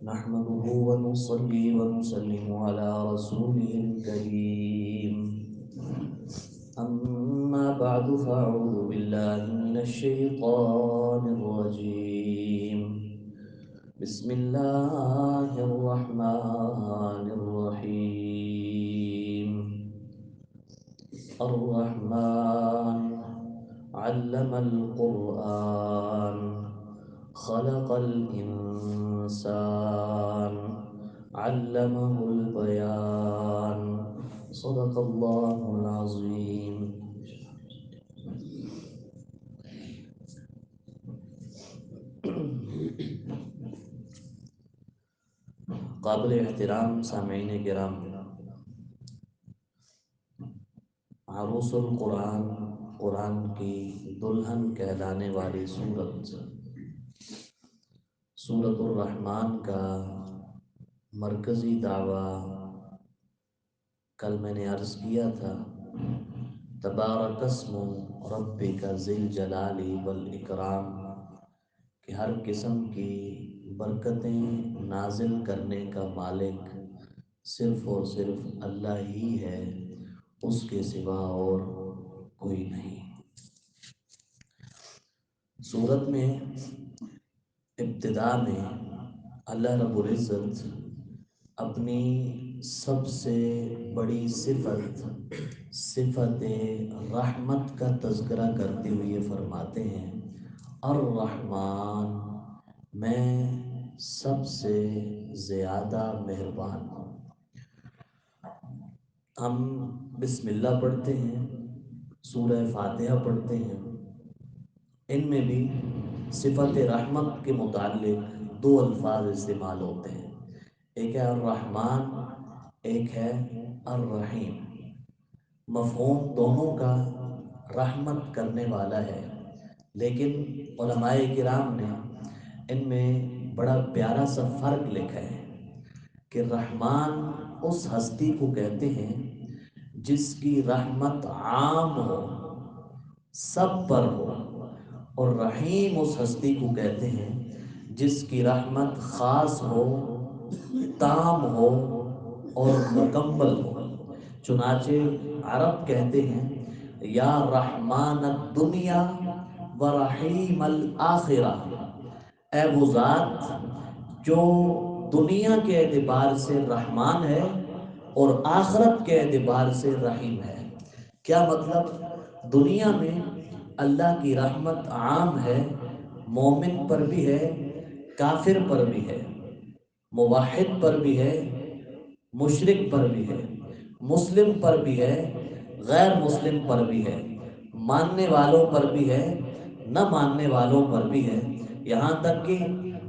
نحمده ونصلي ونسلم على رسوله الكريم. أما بعد فأعوذ بالله من الشيطان الرجيم. بسم الله الرحمن الرحيم. الرحمن علم القرآن خلق الإنسان علمه البيان صدق الله العظيم. قابل احترام سامعین کرام، عروس القرآن، قرآن کی دلہن کہلانے والی سورۃ الرحمن کا مرکزی دعویٰ کل میں نے عرض کیا تھا، تبارک اسم ربک ذی الجلال والاکرام، کہ ہر قسم کی برکتیں نازل کرنے کا مالک صرف اور صرف اللہ ہی ہے، اس کے سوا اور کوئی نہیں۔ سورت میں ابتدا میں اللہ رب العزت اپنی سب سے بڑی صفت رحمت کا تذکرہ کرتے ہوئے فرماتے ہیں، الرحمن، میں سب سے زیادہ مہربان ہوں۔ ہم بسم اللہ پڑھتے ہیں، سورہ فاتحہ پڑھتے ہیں، ان میں بھی صفت رحمت کے متعلق دو الفاظ استعمال ہوتے ہیں، ایک ہے الرحمن، ایک ہے الرحیم۔ مفہوم دونوں کا رحمت کرنے والا ہے، لیکن علماء کرام نے ان میں بڑا پیارا سا فرق لکھا ہے کہ رحمان اس ہستی کو کہتے ہیں جس کی رحمت عام ہو، سب پر ہو، اور رحیم اس ہستی کو کہتے ہیں جس کی رحمت خاص ہو، تام ہو اور مکمل ہو۔ چنانچہ عرب کہتے ہیں، یا رحمان الدنیا و رحیم الآخرہ، اے وہ ذات جو دنیا کے اعتبار سے رحمان ہے اور آخرت کے اعتبار سے رحیم ہے۔ کیا مطلب؟ دنیا میں اللہ کی رحمت عام ہے، مومن پر بھی ہے، کافر پر بھی ہے، موحد پر بھی ہے، مشرک پر بھی ہے، مسلم پر بھی ہے، غیر مسلم پر بھی ہے، ماننے والوں پر بھی ہے، نہ ماننے والوں پر بھی ہے، یہاں تک کہ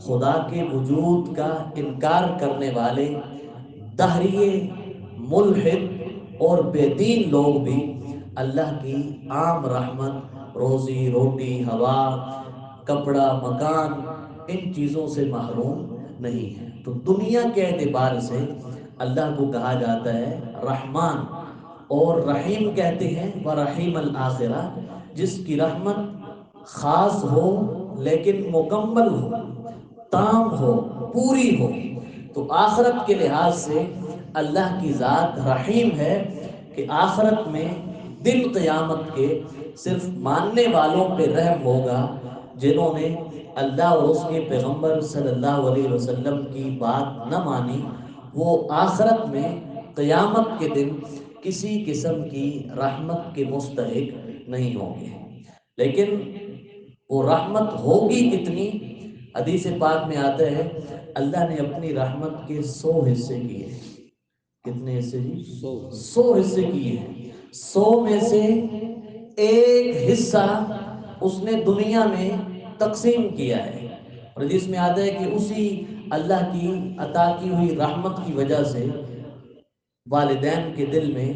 خدا کے وجود کا انکار کرنے والے دہریے، ملحد اور بے دین لوگ بھی اللہ کی عام رحمت، روزی روٹی، ہوا، کپڑا، مکان، ان چیزوں سے محروم نہیں ہے۔ تو دنیا کے اعتبار سے اللہ کو کہا جاتا ہے رحمان، اور رحیم کہتے ہیں وَرَحِيمَ الْآخِرَةِ، جس کی رحمت خاص ہو لیکن مکمل ہو، تام ہو، پوری ہو۔ تو آخرت کے لحاظ سے اللہ کی ذات رحیم ہے کہ آخرت میں دن قیامت کے صرف ماننے والوں پہ رحم ہوگا، جنہوں نے اللہ اور اس کے پیغمبر صلی اللہ علیہ وسلم کی بات نہ مانی، وہ آخرت میں قیامت کے دن کسی قسم کی رحمت کے مستحق نہیں ہوں گے۔ لیکن وہ رحمت ہوگی کتنی؟ حدیث پاک میں آتا ہے اللہ نے اپنی رحمت کے 100 حصے کیے۔ کتنے حصے جی؟ 100 حصے کیے ہیں۔ 100 میں سے ایک حصہ اس نے دنیا میں تقسیم کیا ہے، اور حدیث میں آتا ہے کہ اسی اللہ کی عطا کی ہوئی رحمت کی وجہ سے والدین کے دل میں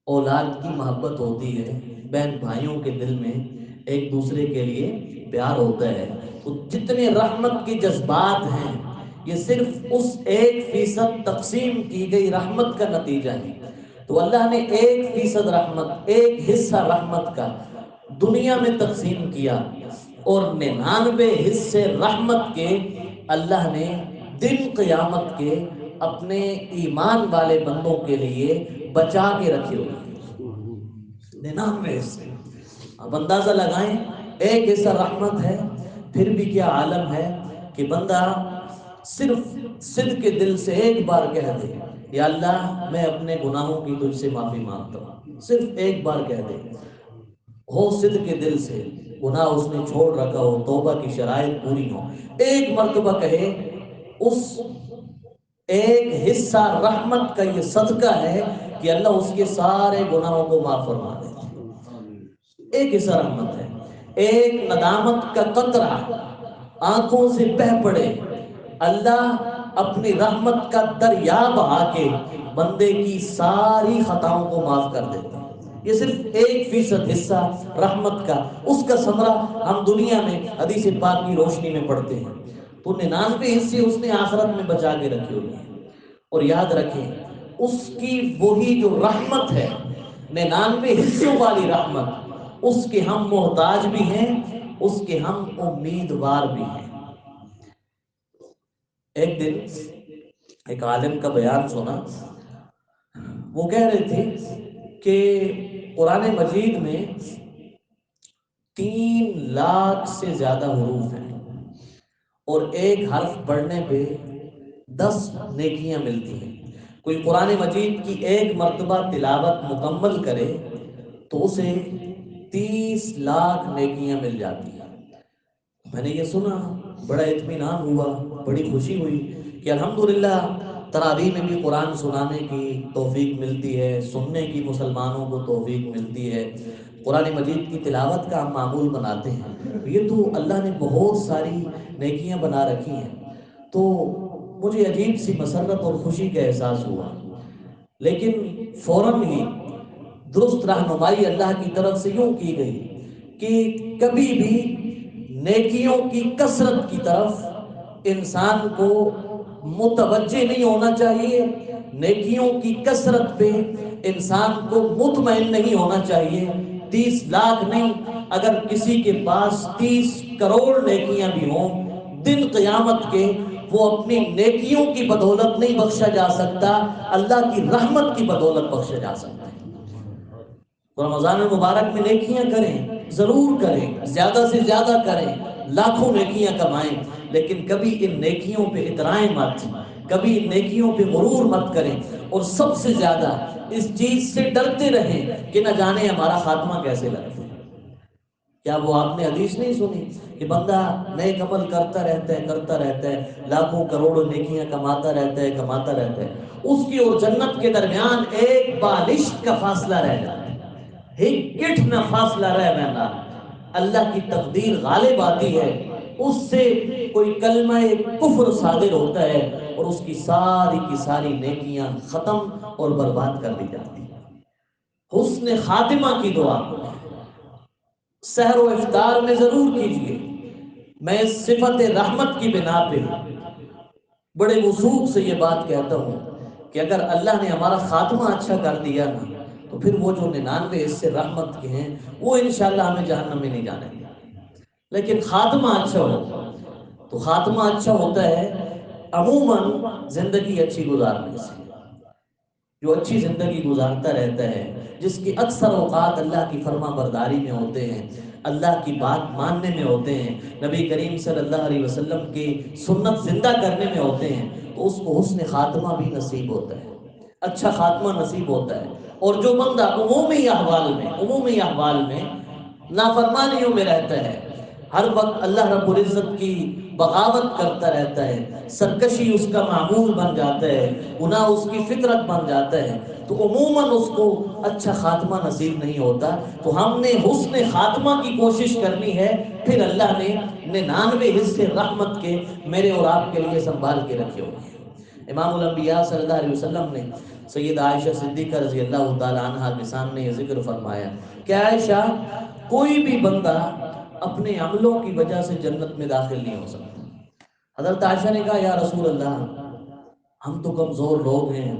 اولاد کی محبت ہوتی ہے، بہن بھائیوں کے دل میں ایک دوسرے کے لیے پیار ہوتا ہے۔ تو جتنے رحمت کے جذبات ہیں، یہ صرف اس 1% تقسیم کی گئی رحمت کا نتیجہ ہے۔ تو اللہ نے 1% رحمت، ایک حصہ رحمت کا دنیا میں تقسیم کیا، اور 99 حصے رحمت کے اللہ نے دن قیامت کے اپنے ایمان والے بندوں کے لیے بچا کے رکھے ہوئے ہیں 99 حصے. اب اندازہ لگائیں، ایک حصہ رحمت ہے. پھر بھی کیا عالم ہے کہ بندہ صرف صدق کے دل سے ایک بار کہہ دے یا اللہ میں اپنے گناہوں کی تجھ سے معافی مانگتا ہوں، صرف ایک بار کہہ دے، ہو صدق کے دل سے، گناہ اس نے چھوڑ رکھا ہو، توبہ کی شرائط پوری ہو، ایک مرتبہ کہے، اس ایک حصہ رحمت کا یہ صدقہ ہے کہ اللہ اس کے سارے گناہوں کو معاف فرما دیتا ہے. ایک حصہ رحمت ہے. ایک ندامت کا قطرہ آنکھوں سے بہہ پڑے، اللہ اپنی رحمت کا دریا بہا کے بندے کی ساری خطاؤں کو معاف کر دیتا ہے. یہ صرف 1% حصہ رحمت کا، اس کا ثمرہ ہم دنیا میں حدیث پاک کی روشنی میں پڑھتے ہیں. تو 99 حصے اس نے آخرت میں بچا کے رکھے ہوئے ہیں. اور یاد رکھیں، اس کی وہی جو رحمت ہے 99 حصوں والی رحمت، اس کے ہم محتاج بھی ہیں، اس کے ہم امیدوار بھی ہیں. ایک دن ایک عالم کا بیان سنا، وہ کہہ رہے تھے کہ قرآن مجید میں 3 لاکھ سے زیادہ حروف ہیں اور ایک حرف پڑھنے پہ 10 نیکیاں ملتی ہیں. کوئی قرآن مجید کی ایک مرتبہ تلاوت مکمل کرے تو اسے 30 لاکھ نیکیاں مل جاتی ہیں. میں نے یہ سنا، بڑا اطمینان ہوا، بڑی خوشی ہوئی کہ الحمدللہ تراویح میں بھی قرآن سنانے کی توفیق ملتی ہے، سننے کی مسلمانوں کو توفیق ملتی ہے، قرآن مجید کی تلاوت کا ہم معمول بناتے ہیں. یہ تو اللہ نے بہت ساری نیکیاں بنا رکھی ہیں. تو مجھے عجیب سی مسرت اور خوشی کا احساس ہوا، لیکن فوراً ہی درست رہنمائی اللہ کی طرف سے یوں کی گئی کہ کبھی بھی نیکیوں کی کثرت کی طرف انسان کو متوجہ نہیں ہونا چاہیے، نیکیوں کی کثرت پہ انسان کو مطمئن نہیں ہونا چاہیے. 30 لاکھ نہیں، اگر کسی کے پاس 30 کروڑ نیکیاں بھی ہوں، دن قیامت کے وہ اپنی نیکیوں کی بدولت نہیں بخشا جا سکتا، اللہ کی رحمت کی بدولت بخشا جا سکتا ہے. رمضان المبارک میں نیکیاں کریں، ضرور کریں، زیادہ سے زیادہ کریں، لاکھوں نیکیاں کمائیں، لیکن کبھی ان نیکیوں پہ اترائیں مت، کبھی ان نیکیوں پہ غرور مت کریں. اور سب سے زیادہ اس چیز سے ڈرتے رہیں کہ نہ جانے ہمارا خاتمہ کیسے لگتا ہے. کیا وہ آپ نے حدیث نہیں سنی کہ بندہ نیک عمل کرتا رہتا ہے، لاکھوں کروڑوں نیکیاں کماتا رہتا ہے، اس کی اور جنت کے درمیان ایک بالشت کا فاصلہ رہ جاتا ہے، ایک گٹھ نہ فاصلہ رہ جاتا. اللہ کی تقدیر غالب آتی ہے، اس سے کوئی کلمہ کفر صادر ہوتا ہے اور اس کی ساری نیکیاں ختم اور برباد کر دی جاتی ہیں. حسن خاتمہ کی دعا سحر و افطار میں ضرور کیجئے. میں صفت رحمت کی بنا پہ بڑے وثوق سے یہ بات کہتا ہوں کہ اگر اللہ نے ہمارا خاتمہ اچھا کر دیا نا تو پھر وہ جو 99 حصے رحمت کے ہیں وہ انشاءاللہ ہمیں جہنم میں نہیں جانے گے. لیکن خاتمہ اچھا ہو تو خاتمہ اچھا ہوتا ہے عموماً زندگی اچھی گزارنے سے. جو اچھی زندگی گزارتا رہتا ہے، جس کی اکثر اوقات اللہ کی فرما برداری میں ہوتے ہیں، اللہ کی بات ماننے میں ہوتے ہیں، نبی کریم صلی اللہ علیہ وسلم کی سنت زندہ کرنے میں ہوتے ہیں، تو اس کو حسن خاتمہ بھی نصیب ہوتا ہے، اچھا خاتمہ نصیب ہوتا ہے. اور جو بندہ عمومی احوال میں نافرمانیوں میں رہتا ہے، ہر وقت اللہ رب العزت کی بغاوت کرتا رہتا ہے، سرکشی اس کا معمول بن جاتا ہے، گناہ اس کی فطرت بن جاتا ہے، تو عموماً اس کو اچھا خاتمہ نصیب نہیں ہوتا. تو ہم نے حسن خاتمہ کی کوشش کرنی ہے، پھر اللہ نے 99 حصے رحمت کے میرے اور آپ کے لیے سنبھال کے رکھے ہوئے ہیں. امام الانبیاء صلی اللہ علیہ وسلم نے سیدہ عائشہ صدیقہ رضی اللہ تعالی عنہا کے سامنے یہ ذکر فرمایا کہ عائشہ، کوئی بھی بندہ اپنے عملوں کی وجہ سے جنت میں داخل نہیں ہو سکتا. حضرت عائشہ نے کہا یا رسول اللہ، ہم تو کمزور لوگ ہیں،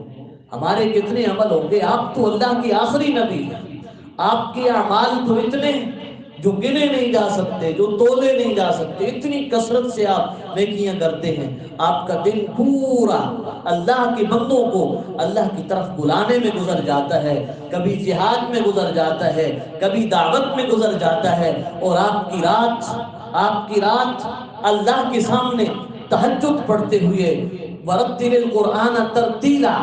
ہمارے کتنے عمل ہوں گے؟ آپ تو اللہ کی آخری نبی ہیں، آپ کے اعمال تو اتنے جو گنے نہیں جا سکتے، جو تولے نہیں جا سکتے، اتنی کثرت سے آپ نیکیاں کرتے ہیں. آپ کا دن پورا اللہ کے بندوں کو اللہ کی طرف بلانے میں گزر جاتا ہے، کبھی جہاد میں گزر جاتا ہے، کبھی دعوت میں گزر جاتا ہے. اور آپ کی رات اللہ کے سامنے تہجد پڑھتے ہوئے ورتل القرآن ترتیلا،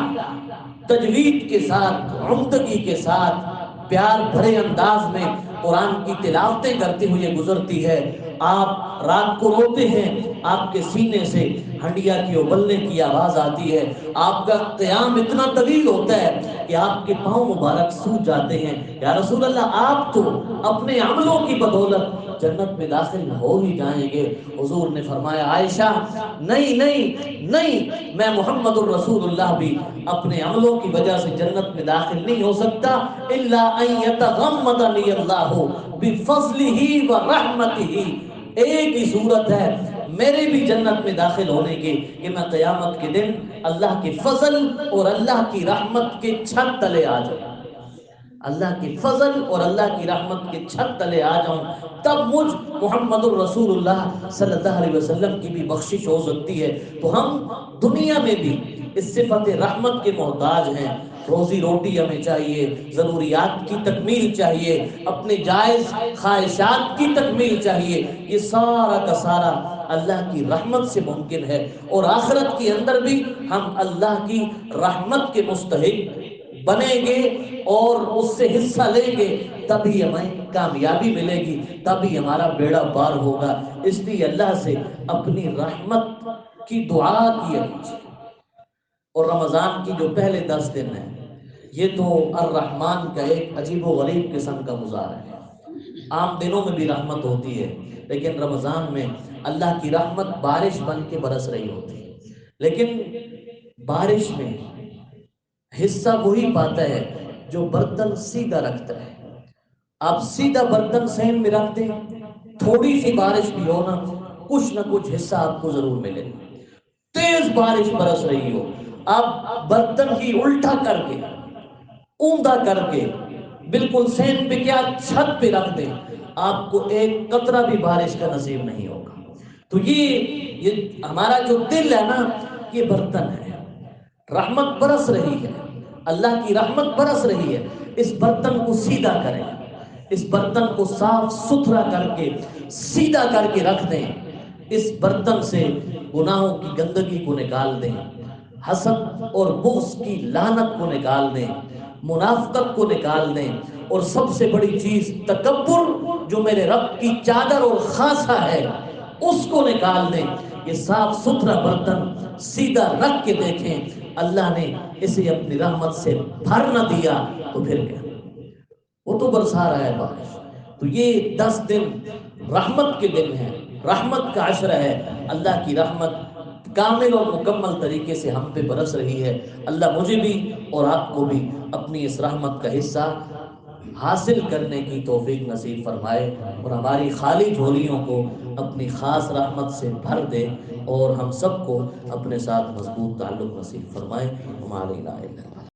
تجوید کے ساتھ، عمدگی کے ساتھ، پیار بھرے انداز میں قرآن کی تلاوتیں کرتے ہوئے گزرتی ہے. آپ رات کو روتے ہیں، آپ کے سینے سے ہنڈیا کی ابلنے کی آواز آتی ہے. آپ کا قیام اتنا طویل ہوتا ہے کہ آپ کے پاؤں مبارک سوج جاتے ہیں. یا رسول اللہ، آپ تو اپنے عملوں کی بدولت جنت میں داخل ہو ہی جائیں گے. حضور نے فرمایا عائشہ نہیں نہیں نہیں، میں محمد الرسول اللہ بھی اپنے عملوں کی وجہ سے جنت میں داخل نہیں ہو سکتا. الا ان یتغمدنی اللہ بفضلہ ورحمتہ، ایک ہی صورت ہے میرے بھی جنت میں داخل ہونے کی کہ میں قیامت کے دن اللہ کے فضل اور اللہ کی رحمت کے چھت تلے آ جاؤں. اللہ کے فضل اور اللہ کی رحمت کے چھت تلے آ جاؤں، تب مجھ محمد الرسول اللہ صلی اللہ علیہ وسلم کی بھی بخشش ہو سکتی ہے. تو ہم دنیا میں بھی اس صفت رحمت کے محتاج ہیں. روزی روٹی ہمیں چاہیے، ضروریات کی تکمیل چاہیے، اپنے جائز خواہشات کی تکمیل چاہیے. یہ سارا کا سارا اللہ کی رحمت سے ممکن ہے. اور آخرت کے اندر بھی ہم اللہ کی رحمت کے مستحق بنیں گے اور اس سے حصہ لیں گے، تبھی ہمیں کامیابی ملے گی، تبھی ہمارا بیڑا پار ہوگا. اس لیے اللہ سے اپنی رحمت کی دعا کیا کیجیے. اور رمضان کی جو پہلے 10 دن ہیں، یہ تو الرحمن کا ایک عجیب و غریب قسم کا مظاہرہ ہے. عام دنوں میں بھی رحمت ہوتی ہے، لیکن رمضان میں اللہ کی رحمت بارش بن کے برس رہی ہوتی ہے. لیکن بارش میں حصہ وہی پاتا ہے جو برتن سیدھا رکھتا ہے. آپ سیدھا برتن سین میں رکھ دیں، تھوڑی سی بارش بھی ہو نا، کچھ نہ کچھ حصہ آپ کو ضرور ملے گا. تیز بارش برس رہی ہو، آپ برتن کی الٹا کر کے، اوندا کر کے، بالکل سین پہ کیا چھت پہ رکھ دیں، آپ کو ایک قطرہ بھی بارش کا نصیب نہیں ہوگا. تو یہ ہمارا جو دل ہے نا، یہ برتن ہے. رحمت برس رہی ہے، اللہ کی رحمت برس رہی ہے. اس برتن کو سیدھا کریں، اس برتن کو صاف ستھرا کر کے سیدھا کر کے رکھ دیں. اس برتن سے گناہوں کی گندگی کو نکال دیں، حسد اور بغض کی لعنت کو نکال دیں، منافقت کو نکال دیں، اور سب سے بڑی چیز تکبر جو میرے رب کی چادر اور خاصہ ہے اس کو نکال دیں. یہ صاف ستھرا برتن سیدھا رکھ کے دیکھیں، اللہ نے اسے اپنی رحمت سے بھر نہ دیا تو پھر کیا؟ وہ تو برسا رہا ہے بارش. تو یہ 10 دن رحمت کے دن ہیں، رحمت کا عشر ہے. اللہ کی رحمت کامل اور مکمل طریقے سے ہم پہ برس رہی ہے. اللہ مجھے بھی اور آپ کو بھی اپنی اس رحمت کا حصہ حاصل کرنے کی توفیق نصیب فرمائے، اور ہماری خالی جھولیوں کو اپنی خاص رحمت سے بھر دے، اور ہم سب کو اپنے ساتھ مضبوط تعلق نصیب فرمائے. ہمارے